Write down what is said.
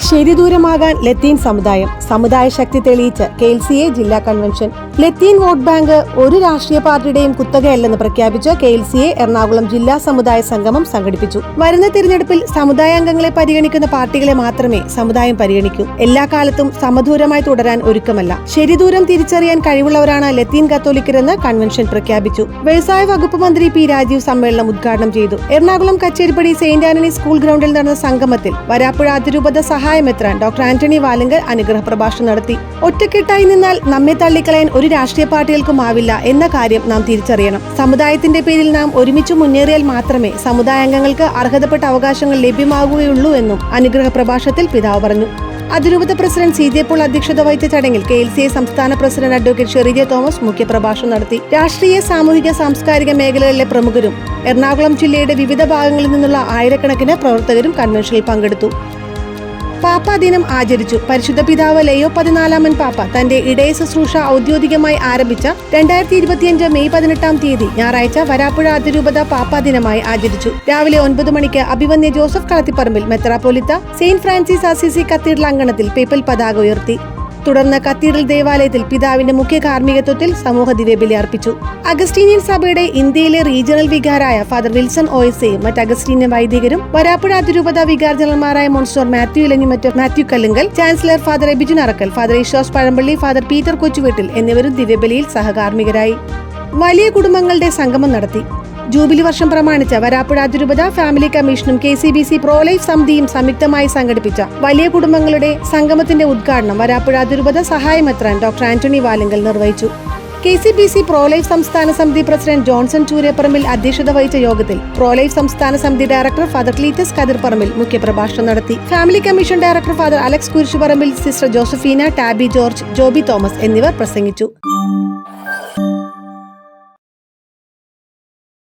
ശരിദൂരമാകാൻ ലത്തീൻ സമുദായം സമുദായ ശക്തി തെളിയിച്ച് KLCA ജില്ലാ കൺവെൻഷൻ. ലത്തീൻ വോട്ട് ബാങ്ക് ഒരു രാഷ്ട്രീയ പാർട്ടിയുടെയും കുത്തകയല്ലെന്ന് പ്രഖ്യാപിച്ച് KLCA എറണാകുളം ജില്ലാ സമുദായ സംഗമം സംഘടിപ്പിച്ചു. വരുന്ന തിരഞ്ഞെടുപ്പിൽ സമുദായാംഗങ്ങളെ പരിഗണിക്കുന്ന പാർട്ടികളെ മാത്രമേ സമുദായം പരിഗണിക്കൂ. എല്ലാ കാലത്തും സമദൂരമായി തുടരാൻ ഒരുക്കമല്ല. ശരിദൂരം തിരിച്ചറിയാൻ കഴിവുള്ളവരാണ് ലത്തീൻ കത്തോലിക്കരെന്ന് കൺവെൻഷൻ പ്രഖ്യാപിച്ചു. വ്യവസായ വകുപ്പ് മന്ത്രി P. രാജീവ് സമ്മേളനം ഉദ്ഘാടനം ചെയ്തു. എറണാകുളം കച്ചേരിപ്പടി സെന്റ് ആന്റണി സ്കൂൾ ഗ്രൗണ്ടിൽ നടന്ന സംഗമത്തിൽ വരാപ്പുഴ അതിരൂപത സഹായമെത്രാൻ ഡോക്ടർ ആന്റണി വാലങ്കൽ അനുഗ്രഹ പ്രഭാഷണം നടത്തി. ഒറ്റക്കെട്ടായി നിന്നാൽ നമ്മെ തള്ളിക്കളയാൻ ഒരു രാഷ്ട്രീയ പാർട്ടികൾക്കും ആവില്ല എന്ന കാര്യം നാം തിരിച്ചറിയണം. സമുദായത്തിന്റെ പേരിൽ നാം ഒരുമിച്ച് മുന്നേറിയാൽ മാത്രമേ സമുദായാംഗങ്ങൾക്ക് അർഹതപ്പെട്ട അവകാശങ്ങൾ ലഭ്യമാകുകയുള്ളൂ എന്നും അനുഗ്രഹ പ്രഭാഷണത്തിൽ പിതാവ് പറഞ്ഞു. അതിരൂപത പ്രസിഡന്റ് CJ പോൾ അധ്യക്ഷത വഹിച്ച ചടങ്ങിൽ KLCA സംസ്ഥാന പ്രസിഡന്റ് അഡ്വക്കേറ്റ് ഷെറി ജെ തോമസ് മുഖ്യപ്രഭാഷണം നടത്തി. രാഷ്ട്രീയ, സാമൂഹിക, സാംസ്കാരിക മേഖലകളിലെ പ്രമുഖരും എറണാകുളം ജില്ലയുടെ വിവിധ ഭാഗങ്ങളിൽ നിന്നുള്ള ആയിരക്കണക്കിന് പ്രവർത്തകരും കൺവെൻഷനിൽ പങ്കെടുത്തു. പാപ്പാ ദിനം ആചരിച്ചു. പരിശുദ്ധ പിതാവ് ലയോ 14 പാപ്പ തന്റെ ഇടയ ശുശ്രൂഷ ഔദ്യോഗികമായി ആരംഭിച്ച 2025 മെയ് 18 ഞായറാഴ്ച വരാപ്പുഴ അതിരൂപത പാപ്പാ ദിനമായി ആചരിച്ചു. രാവിലെ 9 മണിക്ക് അഭിവന്യ ജോസഫ് കളത്തിപ്പറമ്പിൽ മെത്രാപ്പൊലിത്ത സെയിന്റ് ഫ്രാൻസിസ് അസീസി കത്തീഡ്രൽ അങ്കണത്തിൽ പേപ്പൽ പതാക ഉയർത്തി. തുടർന്ന് കത്തീഡ്രൽ ദേവാലയത്തിൽ പിതാവിന്റെ മുഖ്യ കാർമ്മികത്വത്തിൽ സമൂഹ ദിവ്യബലി അർപ്പിച്ചു. അഗസ്റ്റീനിയൻ സഭയുടെ ഇന്ത്യയിലെ റീജിയണൽ വികാരായ ഫാദർ വിൽസൺ OSAയും മറ്റ് അഗസ്റ്റീനിയൻ വൈദികരും, വരാപ്പുഴ അതിരൂപത വികാർ ജനറൽമാരായ monsignor Mathew Elanjimattu, Mathew Kallungal, chancellor father Ebijun Arackal, father Eeshos Pazhampally, father Peter Kochuveettil എന്നിവരും ദിവ്യബലിയിൽ സഹകാർമ്മികരായി. വലിയ കുടുംബങ്ങളുടെ സംഗമം നടത്തി. ജൂബിലി വർഷം പ്രമാണിച്ച് വരാപ്പുഴ അതിരൂപത ഫാമിലി കമ്മീഷനും KCBC പ്രോലൈഫ് സമിതിയും സംയുക്തമായി സംഘടിപ്പിച്ച വലിയ കുടുംബങ്ങളുടെ സംഗമത്തിന്റെ ഉദ്ഘാടനം വരാപ്പുഴ അതിരൂപത സഹായമെത്രാൻ ഡോക്ടർ ആന്റണി വാലങ്കൽ നിർവഹിച്ചു. KCBC പ്രോലൈഫ് സംസ്ഥാന സമിതി പ്രസിഡന്റ് ജോൺസൺ ചൂരേപ്പറമ്പിൽ അധ്യക്ഷത വഹിച്ച യോഗത്തിൽ പ്രോലൈഫ് സംസ്ഥാന സമിതി ഡയറക്ടർ ഫാദർ ക്ലീറ്റസ് കതിർപ്പറമ്പിൽ മുഖ്യപ്രഭാഷണം നടത്തി. Family commission director father Alex Kurisuparambil, sister Josephine, Tabby George, Joby Thomas എന്നിവർ പ്രസംഗിച്ചു.